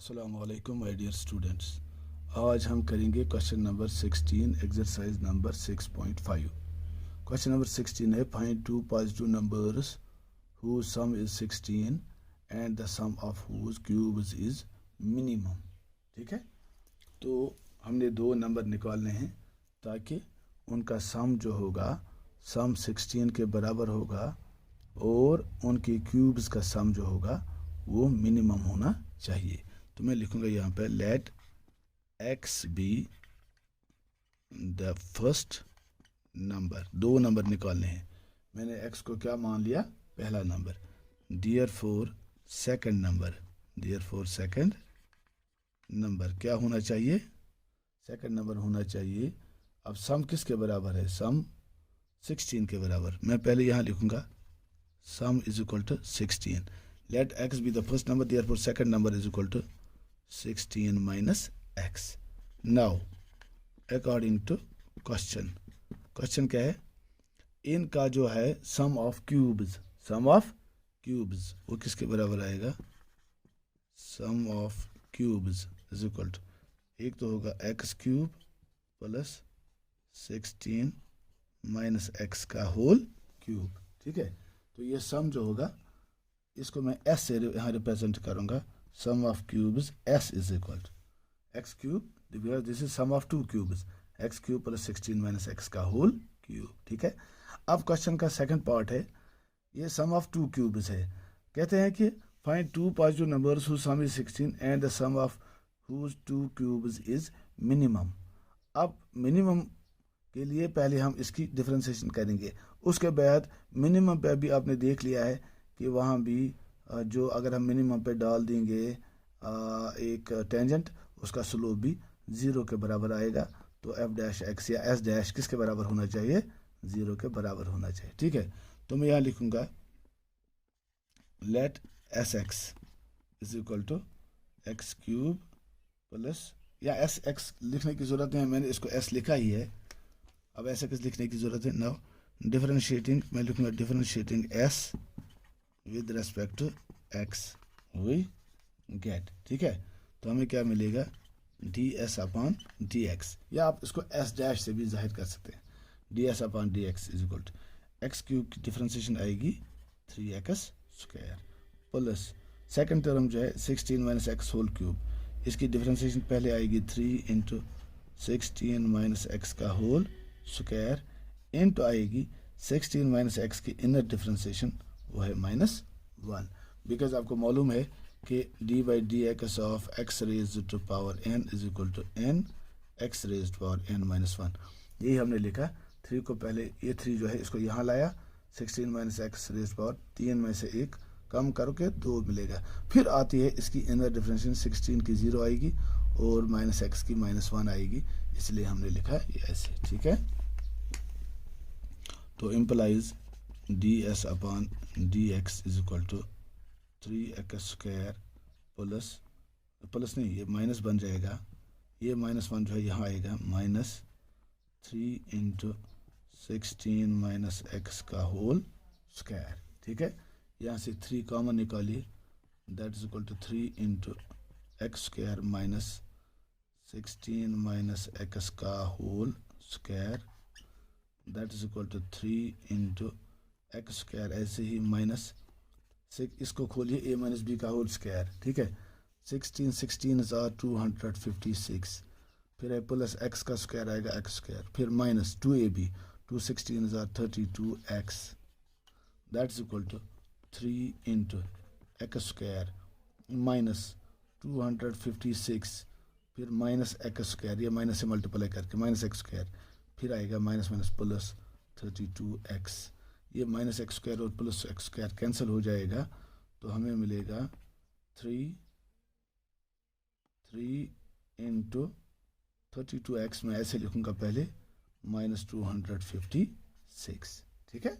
अस्सलाम वालेकुम my dear students. आज हम करेंगे question number 16 exercise number 6.5। Question number 16 है find two positive numbers whose sum is 16 and the sum of whose cubes is minimum। ठीक है, तो हमने दो नंबर निकालने हैं ताकि उनका सम जो होगा सम 16 के बराबर होगा और उनके क्यूब्स का सम जो होगा वो मिनिमम होना चाहिए। तो मैं लिखूंगा यहाँ पे let x B the first number. दो नंबर निकालने हैं, मैंने x को क्या मान लिया, पहला number. Therefore second number, therefore second number क्या होना चाहिए, सेकंड नंबर होना चाहिए। अब सम किसके बराबर है, सम 16 के बराबर। मैं पहले यहाँ लिखूंगा sum is equal to 16। Let x B the first number, therefore second number is equal to 16 minus x। Now according to question, question क्या है, इनका जो है sum of cubes, sum of cubes वो किसके बराबर आएगा, sum of cubes is equal to, एक तो होगा x cube plus 16 minus x का होल क्यूब। ठीक है, तो ये सम जो होगा इसको मैं s से यहाँ रिप्रेजेंट करूँगा। Sum of cubes s is equal to x cube, because this is sum of two cubes, x cube plus 16 minus x का होल क्यूब। ठीक है, अब क्वेश्चन का सेकंड पार्ट है, ये सम ऑफ टू क्यूब्स है। कहते हैं कि find two positive numbers whose sum is 16 and the sum of whose two cubes is minimum. अब मिनिमम के लिए पहले हम इसकी डिफरेंशिएशन करेंगे, उसके बाद मिनिमम पे भी आपने देख लिया है कि वहाँ भी जो अगर हम मिनिमम पे डाल देंगे एक टेंजेंट, उसका स्लोप भी 0 के बराबर आएगा। तो एफ डैश एक्स या एस डैश किसके बराबर होना चाहिए, 0 के बराबर होना चाहिए। ठीक है, तो मैं यहाँ लिखूंगा let S x is equal to x cube plus, या एस एक्स लिखने की ज़रूरत है, मैंने इसको एस लिखा ही है, अब एस एक्स लिखने की ज़रूरत है। नाउ डिफरेंशिएटिंग, मैं लिखूंगा differentiating S with respect to x we get. ठीक है, तो हमें क्या मिलेगा, d S upon d x, या आप इसको एस डैश से भी जाहिर कर सकते हैं। D S upon d x is equal to x cube की डिफरेंशिएशन आएगी 3x square plus second term जो है 16 माइनस एक्स होल क्यूब, इसकी डिफरेंशिएशन पहले आएगी 3 इंटू 16 माइनस एक्स का होल स्क्वायर इंटू आएगी 16 माइनस एक्स की इनर डिफरेंशिएशन वो है -1, बिकॉज आपको मालूम है कि d by d x of x raised to power n is equal to n x raised power n minus 1। यही हमने लिखा, 3 को पहले, ये 3 जो है इसको यहाँ लाया, 16 माइनस एक्स रेज्ड पावर 3 में से 1 कम करके 2 मिलेगा। फिर आती है इसकी इनर डिफरेंशिएशन, 16 की 0 आएगी और माइनस एक्स की -1 आएगी, इसलिए हमने लिखा ये ऐसे। ठीक है, तो implies d S upon d x is equal to 3x square plus, plus नहीं ये माइनस बन जाएगा, ये -1 जो है यहाँ आएगा -3 इंटू 16 माइनस एक्स का होल स्क्वायर। ठीक है, यहाँ से 3 कॉमन निकालिए, that is equal to 3 into x square minus 16 minus x का whole square, that is equal to 3 into x square, ऐसे ही माइनस, इसको खोलिए a माइनस बी का होल स्क्वायर। ठीक है, 16 हजार 256, फिर है प्लस x का स्क्वायर आएगा x स्क्वायर, फिर माइनस 2ab 216 हजार 32x, that is equal to 3 into x square minus 256, फिर माइनस एक्स स्क्वायर, ये माइनस से मल्टीप्लाई करके माइनस एक्स स्क्वायर, फिर आएगा माइनस माइनस प्लस 32x, ये माइनस एक्स स्क्वायर और प्लस एक्स स्क्वायर कैंसिल हो जाएगा, तो हमें मिलेगा 3 इंटू 32x, मैं ऐसे लिखूंगा पहले -256। ठीक है,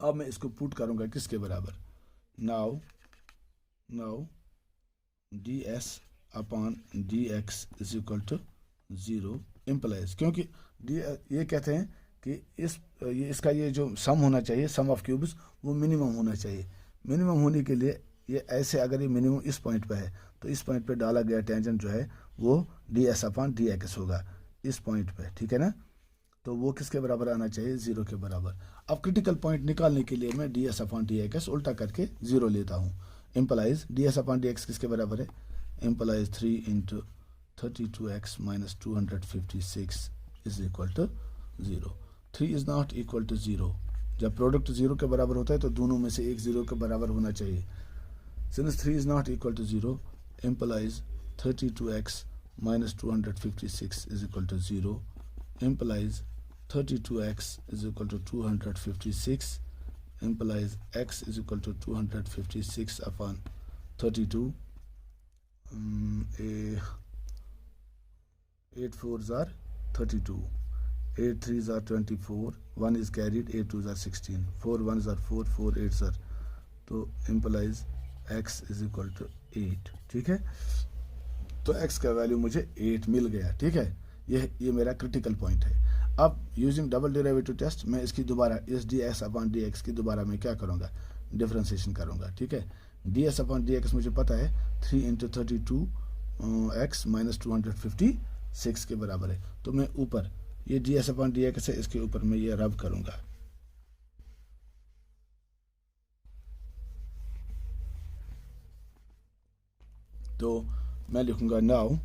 अब मैं इसको पुट करूंगा किसके बराबर, now d S upon d x is equal to 0 implies, क्योंकि ये कहते हैं कि इसका ये जो सम होना चाहिए, सम ऑफ क्यूब्स, वो मिनिमम होना चाहिए। मिनिमम होने के लिए ये ऐसे अगर ये मिनिमम इस पॉइंट पे है तो इस पॉइंट पे डाला गया टेंजेंट जो है वो ds/dx होगा इस पॉइंट पे, ठीक है ना। तो वो किसके बराबर आना चाहिए, 0 के बराबर। अब क्रिटिकल पॉइंट निकालने के लिए मैं ds/dx उल्टा करके 0 लेता हूँ। इम्प्लाइज ds/dx किसके बराबर है, implies 3 × 32x - 256 is equal to 0। 3 is not equal to 0। जब प्रोडक्ट 0 के बराबर होता है तो दोनों में से एक 0 के बराबर होना चाहिए। Since 3 is not equal to 0 implies 32x - 256 is equal to 0 implies 32x is equal to 256 implies x is equal to 256 upon 32. 8 4s are 32, 8 3s are 24, 1 is carried, 8 2s are 16, 4 1s are 4, 4 8s are, तो implies x is equal to 8। ठीक है, तो x का value मुझे 8 मिल गया। ठीक है, ये मेरा क्रिटिकल पॉइंट है। अब यूजिंग डबल डेरिवेटिव टेस्ट मैं इसकी दोबारा इस ds/dx की दोबारा मैं क्या करूँगा, डिफ्रेंसिएशन करूँगा। ठीक है, ds/dx मुझे पता है 3 × 32x - 256 के बराबर है। तो मैं ऊपर ये ds/dx है, इसके ऊपर मैं ये रब करूँगा। तो मैं लिखूँगा now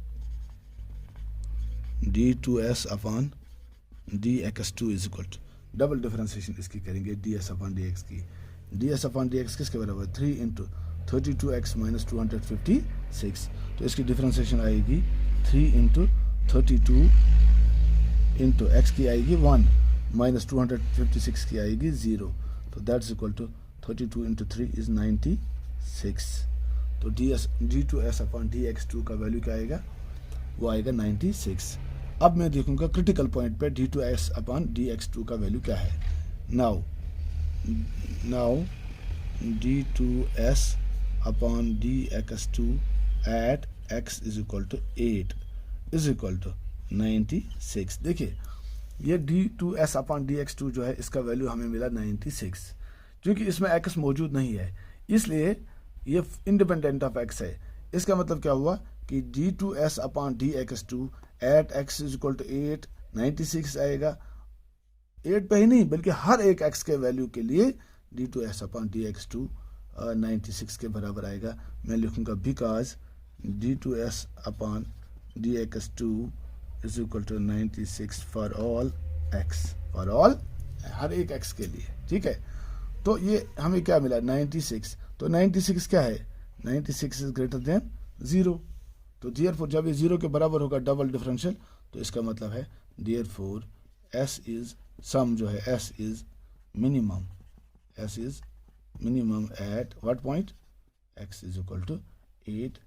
d2s/dx2 is equal to, double differentiation इसकी करेंगे ds/dx की। ds/dx किसके बराबर, 3 × 32x - 256। तो इसकी डिफरेंशिएशन आएगी 3 × 32 × x की आएगी 1 - 256 की आएगी 0। तो दैट्स इक्वल टू 32 × 3 इज 96। तो d2s/dx2 का वैल्यू क्या आएगा, वो आएगा 96। अब मैं देखूंगा क्रिटिकल पॉइंट पे d2s/dx2 का वैल्यू क्या है। Now d2s/dx2 at x is equal to 8 is equal to 96। देखिए ये d2s/dx2 जो है इसका वैल्यू हमें मिला 96। क्योंकि इसमें x मौजूद नहीं है इसलिए ये इंडिपेंडेंट ऑफ x है। इसका मतलब क्या हुआ कि d2s/dx2 at x is equal to 8 96 आएगा। 8 पे ही नहीं बल्कि हर एक x के वैल्यू के लिए d2s/dx2 96 के बराबर आएगा। मैं लिखूंगा because d2s/dx2 is equal to 96 for all x, for all हर एक x के लिए। ठीक है, तो ये हमें क्या मिला 96। तो 96 क्या है, 96 इज ग्रेटर देन 0। तो देयरफॉर जब ये 0 के बराबर होगा डबल डिफरेंशियल, तो इसका मतलब है देयरफॉर s इज सम जो है s is minimum, s is minimum at what point, x is equal to 8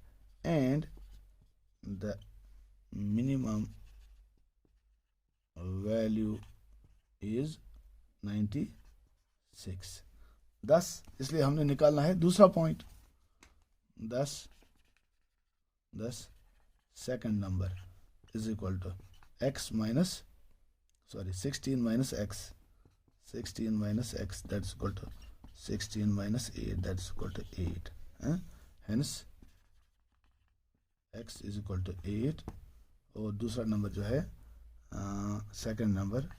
and the minimum value is 96। 10, इसलिए हमने निकालना है दूसरा point 10 second number is equal to x minus 16 minus x, 16 minus x that's equal to 16 minus 8 that's equal to 8। Hence x is equal to 8 और दूसरा नंबर जो है second number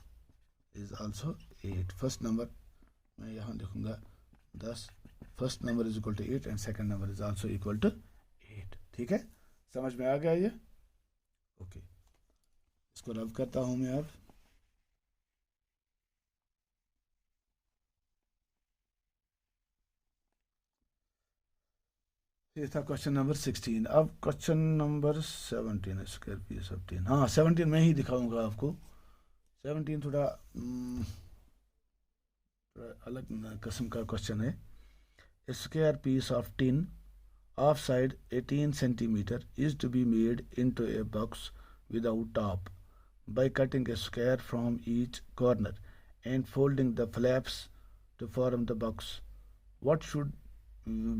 is also 8। First number मैं यहाँ लिखूंगा 10, first number is equal to 8 and second number is also equal to 8। ठीक है, समझ में आ गया ये। ओके, इसको रब करता हूं मैं अब। ये था क्वेश्चन नंबर 16। अब क्वेश्चन नंबर 17 स्क्वायर पी 17। हाँ 17 मैं ही दिखाऊंगा आपको। 17 थोड़ा अलग किस्म का क्वेश्चन है। Square piece of tin of side 18 centimeter is to be made into a box without top by cutting a square from each corner and folding the flaps to form the box. What should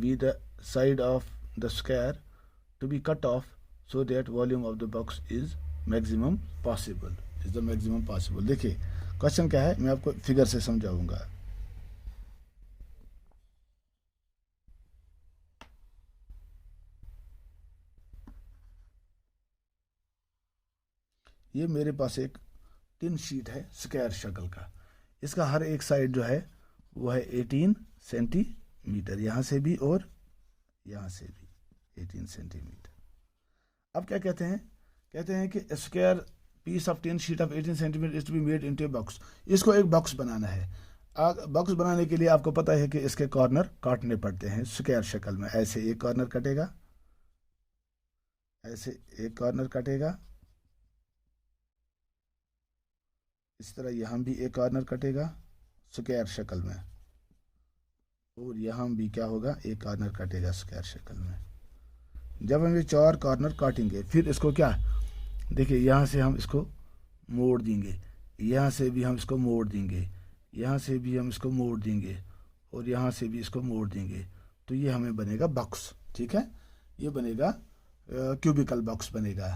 be the side of the square to be cut off so that volume of the box is maximum possible? Is the maximum possible? देखिए question क्या है, मैं आपको figure से समझाऊंगा। ये मेरे पास एक टिन शीट है स्क्वायर शक्ल का, इसका हर एक साइड जो है वो है 18 सेंटीमीटर, यहाँ से भी और यहाँ से भी 18 सेंटीमीटर। अब क्या कहते हैं, कहते हैं कि square piece of tin sheet of 18 centimetre is to be made into a box. इसको एक बॉक्स बनाना है। बॉक्स बनाने के लिए आपको पता है कि इसके कॉर्नर काटने पड़ते हैं स्क्वायर शक्ल में। ऐसे एक कॉर्नर कटेगा, ऐसे एक कॉर्नर कटेगा, इस तरह यहाँ भी एक कॉर्नर कटेगा स्क्वायर शक्ल में, और यहाँ भी क्या होगा, एक कॉर्नर कटेगा स्क्वायर शक्ल में। जब हम ये 4 कॉर्नर काटेंगे, फिर इसको क्या, देखिए यहाँ से हम इसको मोड़ देंगे, यहाँ से भी हम इसको मोड़ देंगे, यहाँ से भी हम इसको मोड़ देंगे, और यहाँ से भी इसको मोड़ देंगे, तो ये हमें बनेगा बॉक्स। ठीक है, ये बनेगा क्यूबिकल बॉक्स बनेगा।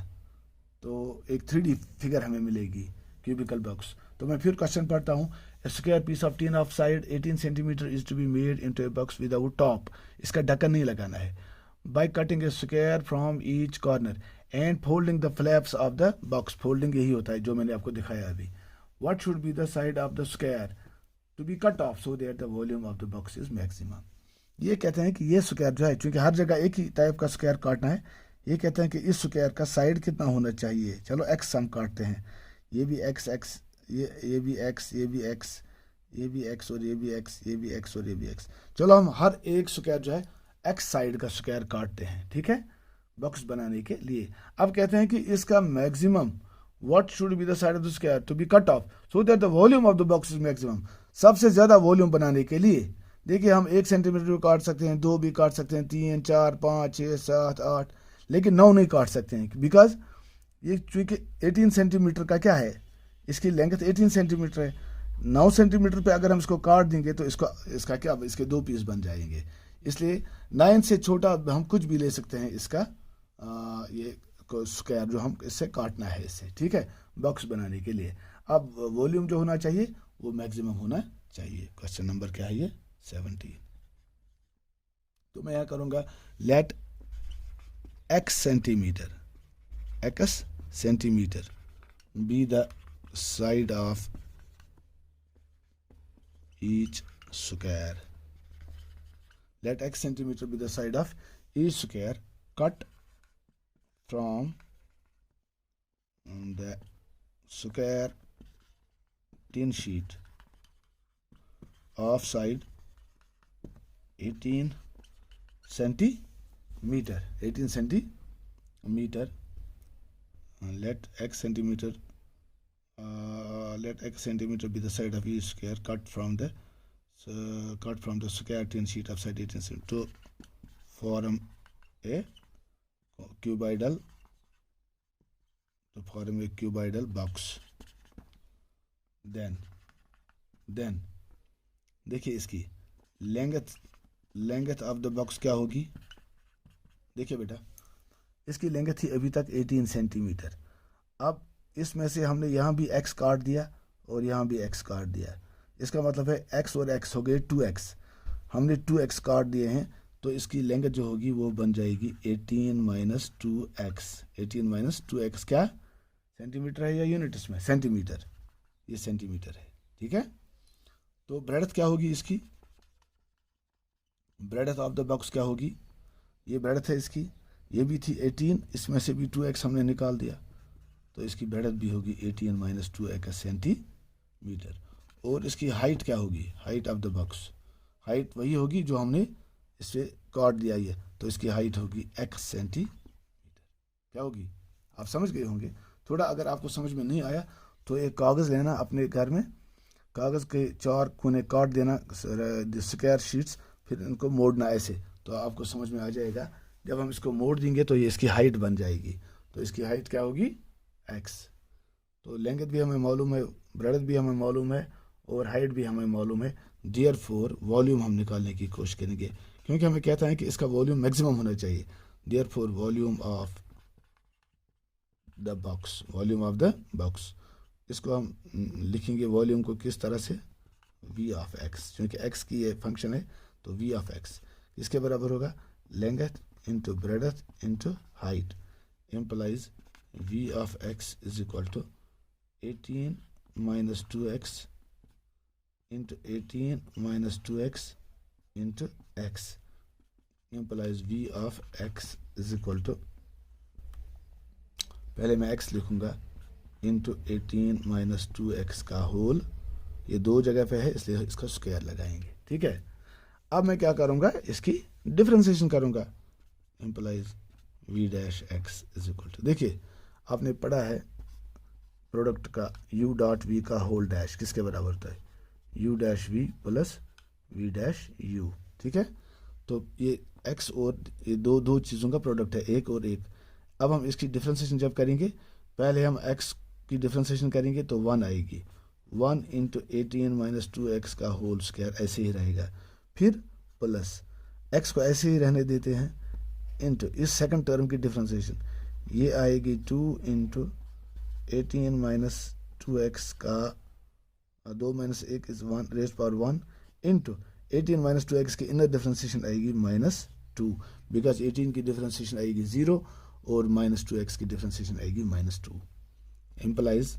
तो एक 3D फिगर हमें मिलेगी, क्यूबिकल बॉक्स। तो मैं फिर क्वेश्चन पढ़ता हूँ। Square piece of tin of side 18 centimetre is to be made into a box without top. इसका ढक्कन नहीं लगाना है। By cutting a square from each corner and folding the flaps of the box. Folding यही होता है जो मैंने आपको दिखाया अभी। What should be the side of the square to be cut off so that the volume of the box is maximum. ये कहते हैं कि ये स्क्वायर जो है, चूंकि हर जगह एक ही टाइप का स्क्वायर काटना है, ये कहते हैं कि इस स्क्वायर का साइड कितना होना चाहिए। चलो एक्स हम काटते हैं, ये भी एक्स एक्स, ये भी एक्स, ये भी एक्स, ये भी एक्स, और ये भी एक्स, ये भी एक्स, और ये भी एक्स। चलो हम हर एक स्क्वायर जो है एक्स साइड का स्क्वायर काटते हैं, ठीक है, बॉक्स बनाने के लिए। अब कहते हैं कि इसका maximum, what should be the side of the square to be cut off so that the volume of the box is maximum. सबसे ज्यादा वॉल्यूम बनाने के लिए देखिए हम 1 सेंटीमीटर भी काट सकते हैं, 2 भी काट सकते हैं, 3, 4, 5, 6, 7, 8, लेकिन 9 नहीं काट सकते हैं, बिकॉज ये चूंकि 18 सेंटीमीटर का क्या है, इसकी लेंथ 18 सेंटीमीटर है। 9 सेंटीमीटर पे अगर हम इसको काट देंगे तो इसका क्या, इसके 2 पीस बन जाएंगे। इसलिए 9 से छोटा हम कुछ भी ले सकते हैं इसका ये स्क्वायर जो हम इससे काटना है इससे, ठीक है, बॉक्स बनाने के लिए। अब वॉल्यूम जो होना चाहिए वो मैक्सिमम होना चाहिए। क्वेश्चन नंबर क्या है ये, 17। तो मैं यहाँ करूँगा let x centimetre be the side of each square. Let x centimeter be the side of each square cut from the square tin sheet of side 18 centimeter. Let x centimeter be the side of each square cut from the square tin sheet of side 18 cm to form a cuboidal box. Then देखिए इसकी length of the box क्या होगी। देखिए बेटा, इसकी length थी अभी तक 18 सेंटीमीटर। अब इसमें से हमने यहाँ भी x काट दिया और यहाँ भी x काट दिया। इसका मतलब है x और x हो गए 2x। हमने 2x काट दिए हैं, तो इसकी लेंथ जो होगी वो बन जाएगी 18 माइनस 2x। 18 माइनस 2x क्या सेंटीमीटर है या यूनिट्स में, सेंटीमीटर, ये सेंटीमीटर है, ठीक है। तो ब्रेडथ क्या होगी इसकी, ब्रेडथ ऑफ द बॉक्स क्या होगी, ये ब्रेडथ है इसकी, ये भी थी 18, इसमें से भी 2x हमने निकाल दिया, तो इसकी ब्रेडथ भी होगी 18 माइनस 2x सेंटीमीटर। और इसकी हाइट क्या होगी, height of the box, height वही होगी जो हमने इससे काट दिया ये, तो इसकी हाइट होगी x सेंटीमीटर। क्या होगी, आप समझ गए होंगे। थोड़ा अगर आपको समझ में नहीं आया तो एक कागज़ लेना अपने घर में, कागज़ के 4 कोने काट देना स्क्वायर शीट्स, फिर इनको मोड़ना ऐसे, तो आपको समझ में आ जाएगा। जब हम इसको मोड़ देंगे तो ये इसकी हाइट बन जाएगी। तो इसकी हाइट क्या होगी, x। तो लेंथ भी हमें मालूम है, ब्रेडथ भी हमें मालूम है, और हाइट भी हमें मालूम है। देयरफॉर वॉल्यूम हम निकालने की कोशिश करेंगे, क्योंकि हमें कहता है कि इसका वॉल्यूम मैक्सिमम होना चाहिए। Therefore volume of the box, volume of the box, इसको हम लिखेंगे वॉल्यूम को किस तरह से, v ऑफ x, क्योंकि x की ये फंक्शन है, तो v ऑफ x इसके बराबर होगा length into breadth into height implies v of x is equal to 18 minus 2x into 18 minus 2x into x implies v of x is equal to, पहले मैं x लिखूंगा into 18 minus 2x का whole, ये दो जगह पे है इसलिए इसका स्क्वायर लगाएंगे, ठीक है। अब मैं क्या करूंगा, इसकी डिफरेंशिएशन करूंगा, implies v dash x is equal to, देखिए आपने पढ़ा है प्रोडक्ट का u डॉट v का होल डैश किसके बराबर होता है, u dash v plus v dash u, ठीक है। तो ये x और ये दो चीज़ों का प्रोडक्ट है, एक और एक। अब हम इसकी डिफरेंशिएशन जब करेंगे, पहले हम x की डिफरेंशिएशन करेंगे तो 1 आएगी, 1 इंटू 18 माइनस 2x का होल स्क्वायर ऐसे ही रहेगा, फिर प्लस x को ऐसे ही रहने देते हैं, इंटू इस सेकंड टर्म की डिफरेंशिएशन ये आएगी 2 इंटू 18 माइनस 2x का 2 minus 1 is 1 raise power 1 into 18 minus 2x की इनर डिफरेंशिएशन आएगी -2, बिकॉज 18 की डिफरेंशिएशन आएगी 0 और -2x की डिफरेंशिएशन आएगी -2, implies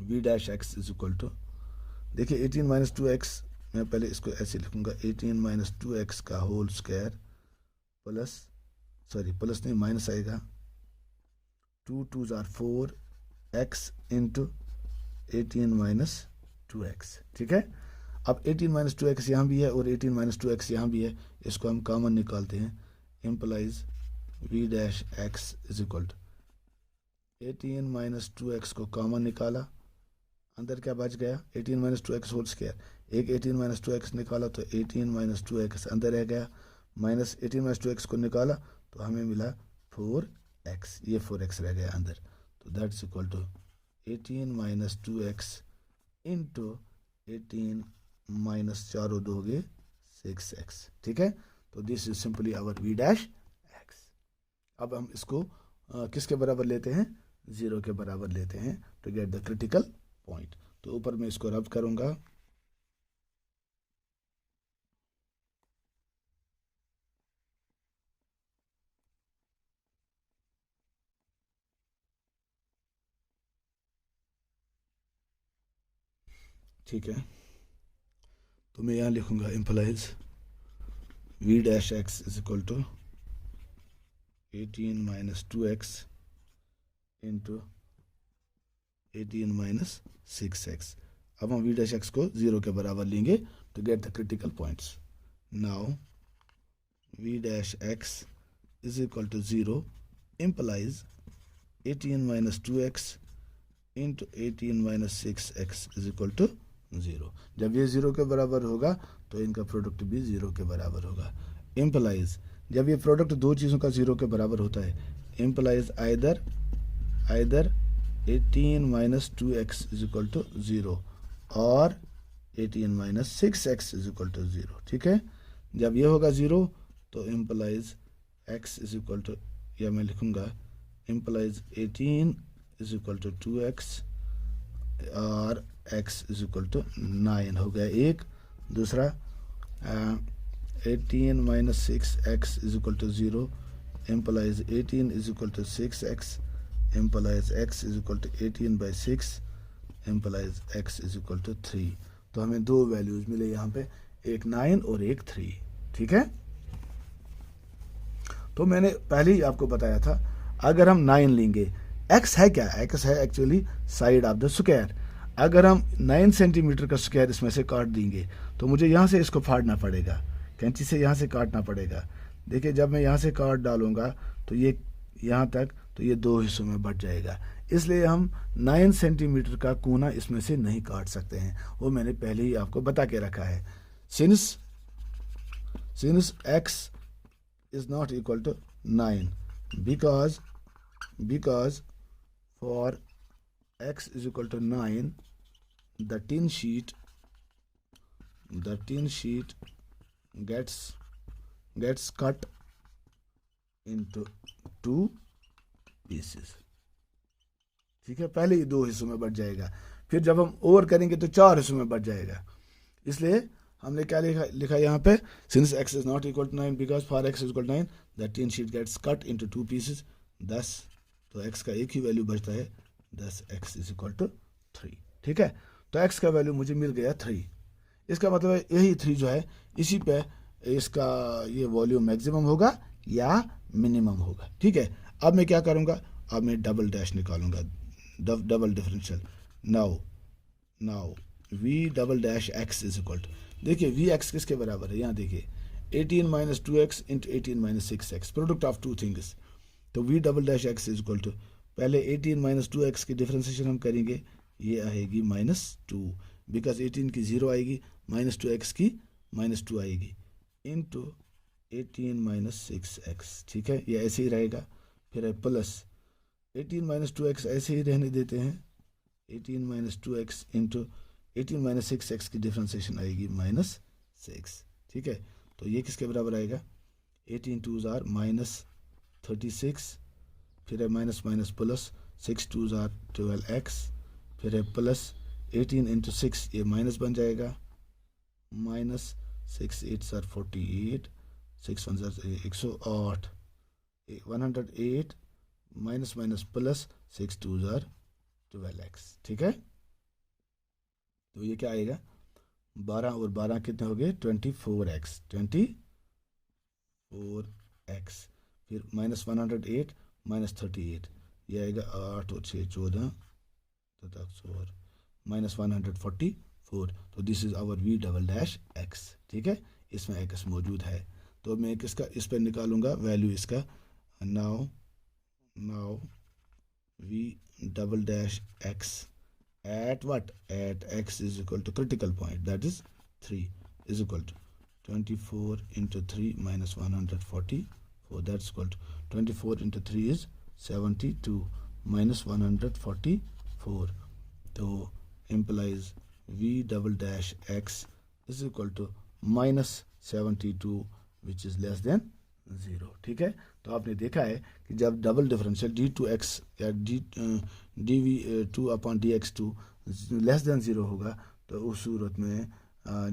v dash x is equal to, देखिए 18 माइनस 2x, मैं पहले इसको ऐसे लिखूंगा 18 माइनस 2x का whole square plus, sorry plus नहीं माइनस आएगा, 2 2s are 4 x into 18 minus 2x, ठीक है। अब 18 माइनस 2x यहाँ भी है और 18 माइनस 2x यहाँ भी है, इसको हम कॉमन निकालते हैं, implies v dash x is equal to 18 minus 2x को कॉमन निकाला, अंदर क्या बच गया 18 माइनस 2x होल स्क्वायर, एक 18 माइनस 2x निकाला तो 18 माइनस 2x अंदर रह गया, माइनस 18 माइनस 2x को निकाला तो हमें मिला 4x, ये 4x रह गया अंदर, तो that is equal to 18 minus 2x into 18 minus 4 और 2 गए 6x, ठीक है। तो this is simply our v dash x। अब हम इसको किसके बराबर लेते हैं, 0 के बराबर लेते हैं to get the critical point. तो ऊपर मैं इसको रब करूंगा, ठीक है। तो मैं यहाँ लिखूंगा implies v dash x is equal to 18 minus 2x into 18 minus 6x। अब हम v डैश x को 0 के बराबर लेंगे to get the critical points. Now v dash x is equal to 0 implies 18 minus 2x into 18 minus 6x is equal to 0। जब ये 0 के बराबर होगा तो इनका प्रोडक्ट भी 0 के बराबर होगा। इम्प्लाइज जब ये प्रोडक्ट दो चीज़ों का 0 के बराबर होता है, implies either 18 minus 2x is equal to 0 और 18 minus 6x is equal to 0, ठीक है। जब ये होगा 0 तो implies x is equal to, या मैं लिखूंगा implies 18 is equal to 2x और x इज इक्वल टू 9 हो गया एक। दूसरा 18 minus 6x is equal to 0 implies 18 is equal to 6x implies x is equal to 18 by 6 implies x is equal to 3। तो हमें दो वैल्यूज मिले यहाँ पे, एक 9 और एक 3, ठीक है। तो मैंने पहले ही आपको बताया था, अगर हम 9 लेंगे, x है क्या, x है actually side of the square. अगर हम 9 सेंटीमीटर का स्क्वायर इसमें से काट देंगे तो मुझे यहाँ से इसको फाड़ना पड़ेगा, कैंची से यहाँ से काटना पड़ेगा। देखिए जब मैं यहाँ से काट डालूंगा तो ये यहाँ तक, तो ये दो हिस्सों में बट जाएगा, इसलिए हम 9 सेंटीमीटर का कोना इसमें से नहीं काट सकते हैं, वो मैंने पहले ही आपको बता के रखा है। Since x is not equal to 9 because for x is equal to 9 the tin sheet gets cut into 2 pieces, ठीक है। पहले ही 2 हिस्सों में बट जाएगा, फिर जब हम ओवर करेंगे तो 4 हिस्सों में बट जाएगा। इसलिए हमने क्या लिखा यहाँ पे, since x is not equal to 9 because for x is equal to 9 the tin sheet gets cut into 2 pieces, thus तो x का एक ही वैल्यू बचता है, thus x is equal to 3। ठीक है, तो x का वैल्यू मुझे मिल गया 3। इसका मतलब है यही 3 जो है इसी पे इसका ये वॉल्यूम मैक्सिमम होगा या मिनिमम होगा। ठीक है, अब मैं क्या करूँगा, अब मैं डबल डैश निकालूंगा, double differential. Now v double dash x is equal to, देखिए v x किसके बराबर है, यहाँ देखिए 18 minus 2x into 18 minus 6x, product of two things. तो v double dash x is equal to, पहले 18 माइनस 2x की डिफ्रेंसिएशन हम करेंगे, ये आएगी -2, बिकॉज 18 की 0 आएगी, -2x की -2 आएगी, इंटू 18 माइनस 6x। ठीक है, ये ऐसे ही रहेगा। फिर है प्लस 18 माइनस 2x ऐसे ही रहने देते हैं, 18 minus 2x into 18 minus 6x की डिफ्रेंसिएशन आएगी -6। ठीक है, तो ये किसके बराबर आएगा, 18 2s आर -36, फिर है minus minus plus 6 2s are 12x, फिर है प्लस 18 इंटू 6, ये माइनस बन जाएगा, minus 6 8s are 48, 6 1s are 108, 108 minus minus plus 6 2s are 12x। ठीक है, तो ये क्या आएगा, 12 और 12 कितने हो गए, 24x, 24x, फिर -108 -38, ये आएगा 8 और 6 14 तथा 4 -144। तो this is our v double dash x। ठीक है, इसमें x मौजूद है, तो मैं किसका इस पर निकालूंगा वैल्यू इसका। Now v double dash x at what, at x is equal to critical point, that is 3, is equal to 24 into 3 minus 144, that's equal to 24 into 3 is 72 minus 144, तो implies v double dash x is equal to -72 which is less than 0। ठीक है, तो आपने देखा है कि जब double differential d2x या dv2 upon dx2 less than 0 होगा, तो उस सूरत में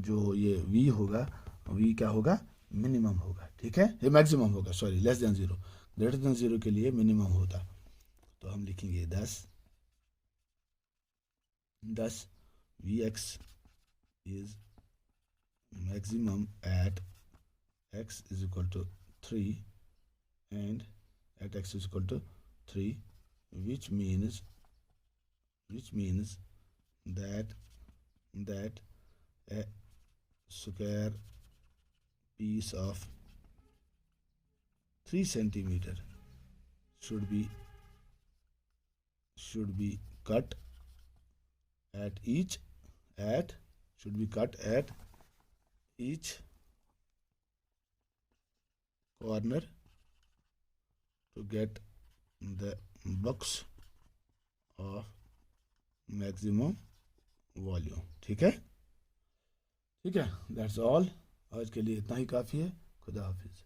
जो ये v होगा, v क्या होगा, मिनिमम होगा। ठीक है, ये मैक्सिमम होगा, sorry, less than 0, greater than 0 के लिए मिनिमम होता। तो हम लिखेंगे 10 vx is maximum at x is equal to 3 and at x is equal to 3, which means that a square piece of 3 centimeter should be cut at each corner to get the box of maximum volume। ठीक है, that's all, आज के लिए इतना ही काफ़ी है। खुदा हाफिज़।